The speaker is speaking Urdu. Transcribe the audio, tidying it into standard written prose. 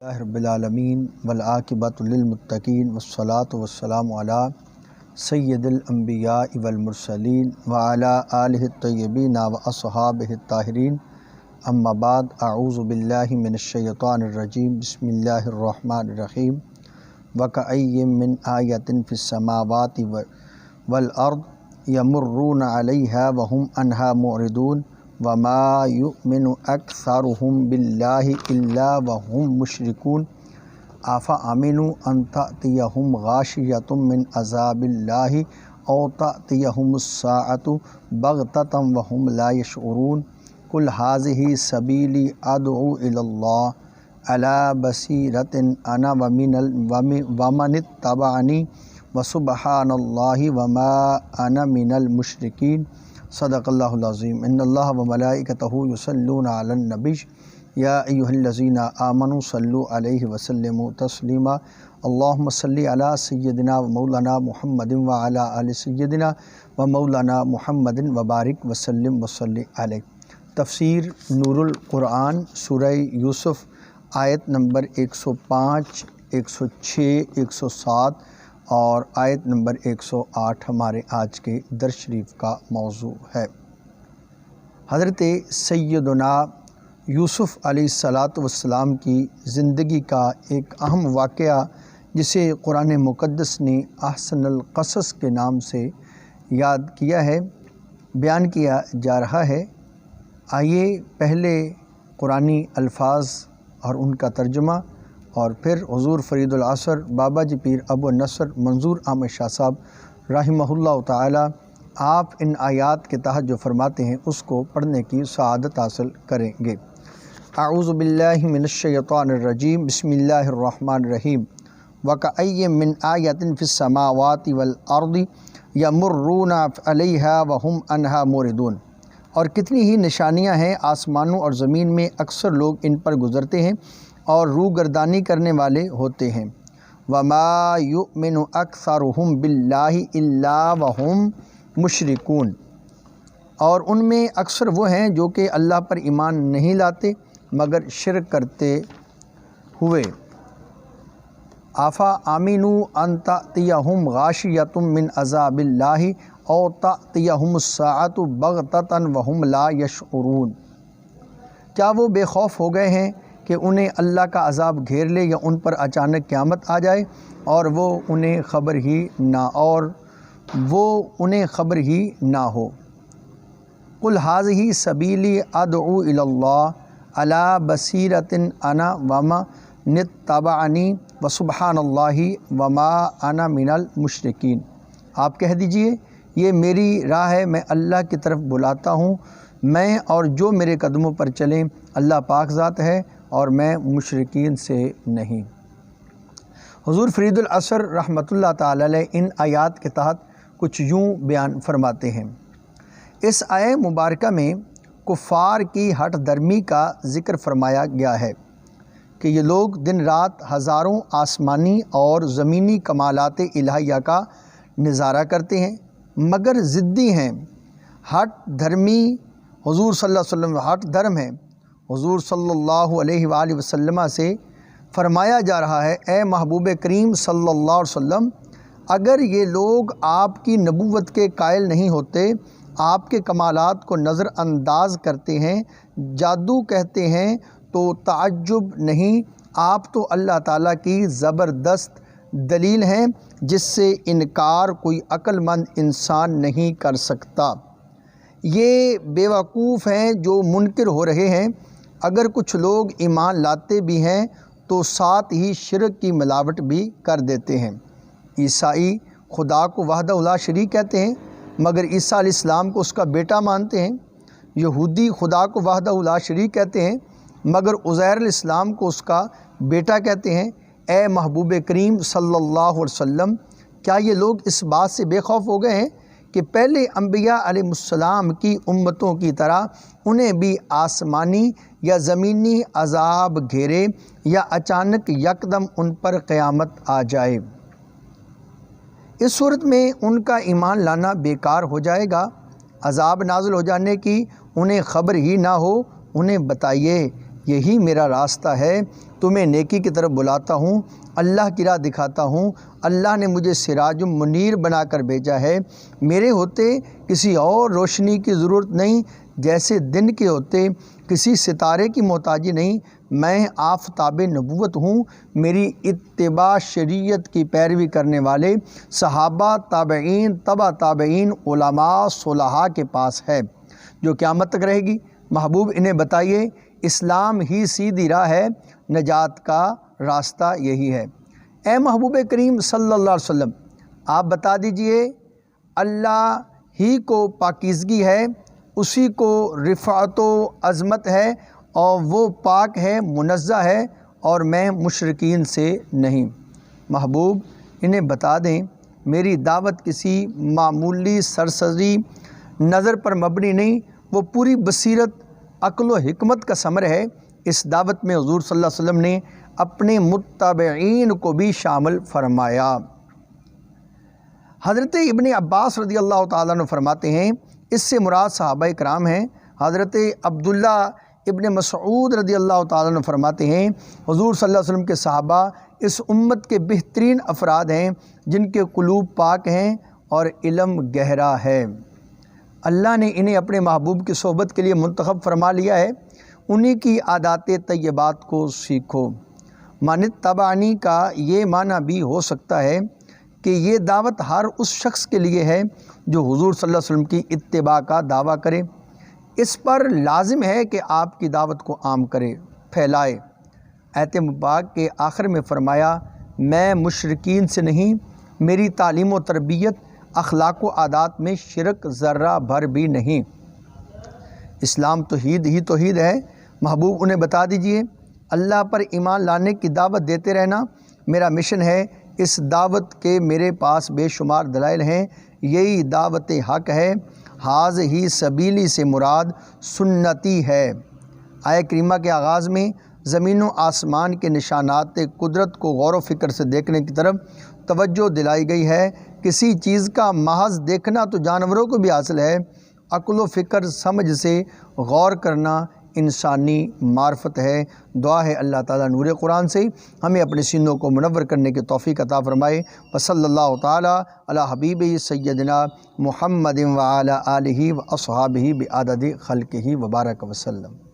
اللہ رب العالمین والعاقبۃ للمتقین والصلاة والسلام علی سید الانبیاء والمرسلین وعلی آلہ الطیبین واصحابہ الطاہرین اما بعد اعوذ باللہ من الشیطان الرجیم بسم اللہ الرحمن الرحیم وکأی من آیۃ فی السماوات والارض یمرون علیہا وہم عنہا معرضون وما یؤمن اکثرهم باللہ الا وهم مشرکون افامنوا ان تأتیہم غاشیۃ من عذاب اللہ او تأتیہم الساعۃ بغتۃ وہم لا یشعرون قل ھذہ سبیلی ادعو الی اللہ علی بصیرۃ انا ومن اتبعنی وسبحان اللہ وما انا من المشرکین صدق اللہ العظیم۔ ان اللہ وملائکتہ یصلون علی النبی یا ایھا الذین آمنوا صلوا علیہ وسلموا تسلیما اللہم صلی علی سیدنا و مولانا محمد وعلی آل سیدنا و مولانا محمد وبارک وسلم وصلی علیہ۔ تفسیر نور القرآن سورہ یوسف آیت نمبر 105، 106، 107 اور آیت نمبر 108 ہمارے آج کے درس شریف کا موضوع ہے۔ حضرت سیدنا یوسف علیہ السلام کی زندگی کا ایک اہم واقعہ جسے قرآن مقدس نے احسن القصص کے نام سے یاد کیا ہے، بیان کیا جا رہا ہے۔ آئیے پہلے قرآنی الفاظ اور ان کا ترجمہ اور پھر حضور فرید العصر بابا جی پیر ابو نصر منظور احمد شاہ صاحب رحمہ اللہ تعالی آپ ان آیات کے تحت جو فرماتے ہیں اس کو پڑھنے کی سعادت حاصل کریں گے۔ اعوذ باللہ من الشیطان الرجیم بسم اللہ الرحمن الرحیم وکأی من آیۃ فی السماوات والارض یمرون علیہا وہم عنہا معرضون، اور کتنی ہی نشانیاں ہیں آسمانوں اور زمین میں، اکثر لوگ ان پر گزرتے ہیں اور روگردانی کرنے والے ہوتے ہیں۔ وما یؤمن اکثرهم باللہ الا وہم مشرکون، اور ان میں اکثر وہ ہیں جو کہ اللہ پر ایمان نہیں لاتے مگر شرک کرتے ہوئے۔ افامنوا ان تأتیہم غاشیۃ من عذاب اللہ او تأتیہم الساعۃ بغتۃ وہم لا یشعرون، کیا وہ بے خوف ہو گئے ہیں کہ انہیں اللہ کا عذاب گھیر لے یا ان پر اچانک قیامت آ جائے اور وہ انہیں خبر ہی نہ ہو۔ قل ھذہ سبیلی ادعو الی اللہ علی بصیرۃ انا ومن اتبعنی وسبحان اللہ وما انا من المشرکین، آپ کہہ دیجئے یہ میری راہ ہے، میں اللہ کی طرف بلاتا ہوں، میں اور جو میرے قدموں پر چلیں اللہ پاک ذات ہے اور میں مشرکین سے نہیں۔ حضور فرید العصر رحمۃ اللہ تعالی علیہ ان آیات کے تحت کچھ یوں بیان فرماتے ہیں۔ اس آیہ مبارکہ میں کفار کی ہٹ درمی کا ذکر فرمایا گیا ہے کہ یہ لوگ دن رات ہزاروں آسمانی اور زمینی کمالات الہیہ کا نظارہ کرتے ہیں مگر ضدی ہیں، ہٹ دھرمی حضور صلی اللہ علیہ وسلم ہٹ دھرم ہے۔ حضور صلی اللہ علیہ وآلہ وسلم سے فرمایا جا رہا ہے، اے محبوب کریم صلی اللہ علیہ وسلم، اگر یہ لوگ آپ کی نبوت کے قائل نہیں ہوتے، آپ کے کمالات کو نظر انداز کرتے ہیں، جادو کہتے ہیں تو تعجب نہیں، آپ تو اللہ تعالیٰ کی زبردست دلیل ہیں جس سے انکار کوئی عقل مند انسان نہیں کر سکتا۔ یہ بیوقوف ہیں جو منکر ہو رہے ہیں، اگر کچھ لوگ ایمان لاتے بھی ہیں تو ساتھ ہی شرک کی ملاوٹ بھی کر دیتے ہیں۔ عیسائی خدا کو وحدہ لا شریک کہتے ہیں مگر عیسیٰ علیہ السلام کو اس کا بیٹا مانتے ہیں۔ یہودی خدا کو وحدہ لا شریک کہتے ہیں مگر عزیر علیہ السلام کو اس کا بیٹا کہتے ہیں۔ اے محبوب کریم صلی اللہ علیہ وسلم، کیا یہ لوگ اس بات سے بے خوف ہو گئے ہیں کہ پہلے انبیاء علیہ السلام کی امتوں کی طرح انہیں بھی آسمانی یا زمینی عذاب گھیرے یا اچانک یکدم ان پر قیامت آ جائے؟ اس صورت میں ان کا ایمان لانا بیکار ہو جائے گا۔ عذاب نازل ہو جانے کی انہیں خبر ہی نہ ہو، انہیں بتائیے یہی میرا راستہ ہے، تمہیں نیکی کی طرف بلاتا ہوں، اللہ کی راہ دکھاتا ہوں۔ اللہ نے مجھے سراج منیر بنا کر بھیجا ہے، میرے ہوتے کسی اور روشنی کی ضرورت نہیں، جیسے دن کے ہوتے کسی ستارے کی محتاجی نہیں۔ میں آفتاب نبوت ہوں، میری اتباع شریعت کی پیروی کرنے والے صحابہ، تابعین، تبع تابعین، علماء، صلحاء کے پاس ہے جو قیامت تک رہے گی۔ محبوب انہیں بتائیے اسلام ہی سیدھی راہ ہے، نجات کا راستہ یہی ہے۔ اے محبوب کریم صلی اللہ علیہ وسلم، آپ بتا دیجئے اللہ ہی کو پاکیزگی ہے، اسی کو رفعت و عظمت ہے، اور وہ پاک ہے، منزہ ہے، اور میں مشرکین سے نہیں۔ محبوب انہیں بتا دیں میری دعوت کسی معمولی سرسری نظر پر مبنی نہیں، وہ پوری بصیرت، عقل و حکمت کا ثمر ہے۔ اس دعوت میں حضور صلی اللہ علیہ وسلم نے اپنے متبعین کو بھی شامل فرمایا۔ حضرت ابن عباس رضی اللہ تعالیٰ عنہ فرماتے ہیں اس سے مراد صحابہ کرام ہیں۔ حضرت عبداللہ ابن مسعود رضی اللہ تعالیٰ عنہ فرماتے ہیں حضور صلی اللہ علیہ وسلم کے صحابہ اس امت کے بہترین افراد ہیں جن کے قلوب پاک ہیں اور علم گہرا ہے۔ اللہ نے انہیں اپنے محبوب کی صحبت کے لیے منتخب فرما لیا ہے، انہی کی عادات طیبات کو سیکھو۔ من اتبعنی کا یہ معنی بھی ہو سکتا ہے کہ یہ دعوت ہر اس شخص کے لیے ہے جو حضور صلی اللہ علیہ وسلم کی اتباع کا دعویٰ کرے۔ اس پر لازم ہے کہ آپ کی دعوت کو عام کرے، پھیلائے۔ آیت مبارک کے آخر میں فرمایا میں مشرکین سے نہیں، میری تعلیم و تربیت، اخلاق و عادات میں شرک ذرہ بھر بھی نہیں۔ اسلام توحید ہی توحید ہے۔ محبوب انہیں بتا دیجئے اللہ پر ایمان لانے کی دعوت دیتے رہنا میرا مشن ہے۔ اس دعوت کے میرے پاس بے شمار دلائل ہیں، یہی دعوت حق ہے۔ ہی سبیلی سے مراد سنتی ہے۔ آیہ کریمہ کے آغاز میں زمین و آسمان کے نشانات قدرت کو غور و فکر سے دیکھنے کی طرف توجہ دلائی گئی ہے۔ کسی چیز کا محض دیکھنا تو جانوروں کو بھی حاصل ہے، عقل و فکر سمجھ سے غور کرنا انسانی معرفت ہے۔ دعا ہے اللہ تعالیٰ نور قرآن سے ہمیں اپنے سینوں کو منور کرنے کی توفیق عطا فرمائے۔ وصلی اللہ تعالیٰ علی حبیب سیدنا محمد وعلی آلہ واصحابہ بعدد خلقہ وبارک وسلم۔